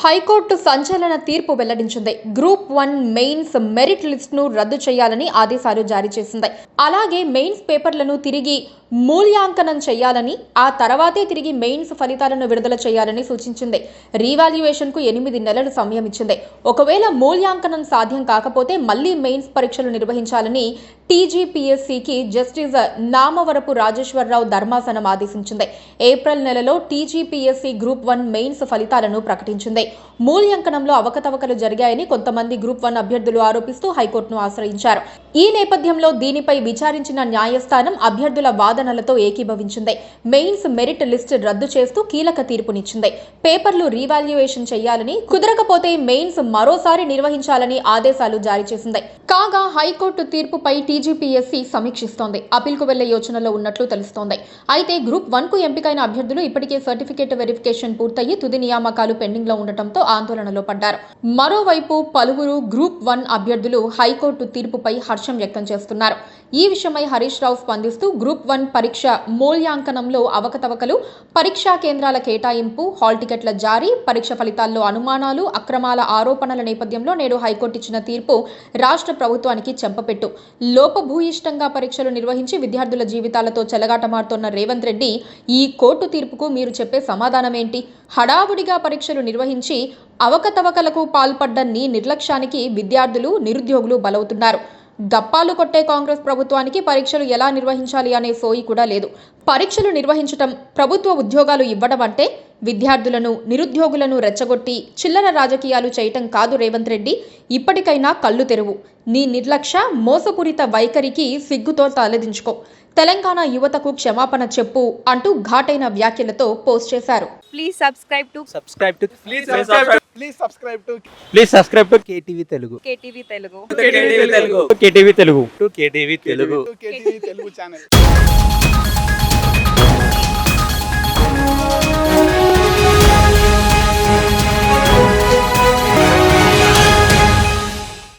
High court సంచలన తీర్పు వెల్లడించింది. గ్రూప్ 1 మెయిన్స్ మెరిట్ లిస్ట్ ను రద్దు చేయాలని ఆదేశాలు జారీ చేసింది. అలాగే మెయిన్స్ పేపర్లను తిరిగి మూల్యాంకనం చేయాలని, ఆ తర్వాతే తిరిగి మెయిన్స్ ఫలితాలను విడుదల చేయాలని సూచించింది. రీవాల్యుయేషన్ కు 8 నెలలు సమయం ఇచ్చింది. ఒకవేళ మూల్యాంకనం సాధ్యం కాకపోతే మళ్లీ మెయిన్స్ పరీక్షలు నిర్వహించాలని టీజీపీఎస్సీకి జస్టిస్ నామవరపు రాజేశ్వరరావు ధర్మాసనం ఆదేశించింది. ఏప్రిల్ నెలలో టీజీపీఎస్సీ గ్రూప్ 1 మెయిన్స్ ఫలితాలను ప్రకటించింది. మూల్యాంకనంలో అవకతవకలు జరిగాయని కొంతమంది గ్రూప్ 1 అభ్యర్థులు ఆరోపిస్తూ హైకోర్టును ఆశ్రయించారు. ఈ నేపథ్యంలో దీనిపై విచారించిన న్యాయస్థానం అభ్యర్థుల వాదనలతో ఏకీభవించింది. మెయిన్స్ మెరిట్ లిస్ట్ రద్దు చేస్తూ కీలక తీర్పునిచ్చింది. పేపర్లు రీవాల్యుయేషన్ చేయాలని, కుదరకపోతే మెయిన్స్ మరోసారి నిర్వహించాలని ఆదేశాలు జారీ చేసింది. కాగా హైకోర్టు తీర్పుపై టీజీపీఎస్సీ సమీక్షిస్తోంది. అపీల్కు వెళ్లే యోచనలో ఉన్నట్లు తెలుస్తోంది. అయితే గ్రూప్ 1 కు ఎంపికైన అభ్యర్థులు ఇప్పటికే సర్టిఫికేట్ వెరిఫికేషన్ పూర్తయి తుది నియామకాలు పెండింగ్ లో ఉండటంతో ఆందోళనలో పడ్డారు. మరోవైపు పలువురు గ్రూప్ 1 అభ్యర్థులు హైకోర్టు తీర్పుపై హర్షం వ్యక్తం చేస్తున్నారు. ఈ విషయమై హరీష్ రావు స్పందిస్తూ గ్రూప్ 1 పరీక్ష మూల్యాంకనంలో అవకతవకలు, పరీక్షా కేంద్రాల కేటాయింపు, హాల్ టికెట్ల జారీ, పరీక్ష ఫలితాల్లో అనుమానాలు, అక్రమాల ఆరోపణల నేపథ్యంలో నేడు హైకోర్టు ఇచ్చిన తీర్పు రాష్ట్ర ప్రభుత్వానికి చెంపపెట్టు. లోపభూయిష్టంగా పరీక్షలు నిర్వహించి విద్యార్థుల జీవితాలతో చెలగాటమాడుతోన్న రేవంత్ రెడ్డి ఈ కోర్టు తీర్పుకు మీరు చెప్పే సమాధానమేంటి? హడావుడిగా పరీక్షలు నిర్వహించి అవకతవకలకు పాల్పడ్డ నీ నిర్లక్ష్యానికి విద్యార్థులు, నిరుద్యోగులు బలవుతున్నారు. గప్పాలు కొట్టే కాంగ్రెస్ ప్రభుత్వానికి పరీక్షలు ఎలా నిర్వహించాలి అనే సోయి కూడా లేదు. పరీక్షలు నిర్వహించటం, ప్రభుత్వ ఉద్యోగాలు ఇవ్వడం అంటే విద్యార్థులను, నిరుద్యోగులను రెచ్చగొట్టి చిల్లర రాజకీయాలు చేయటం కాదు. రేవంత్ రెడ్డి, ఇప్పటికైనా కళ్ళు తెరువు. నీ నిర్లక్ష్య, మోసపూరిత వైఖరికి సిగ్గుతో తలదించుకో. తెలంగాణ యువతకు క్షమాపణ చెప్పు అంటూ ఘాటైన వ్యాఖ్యలతో పోస్ట్ చేశారు. Please subscribe to KTV Telugu. KTV Telugu. KTV Telugu channel.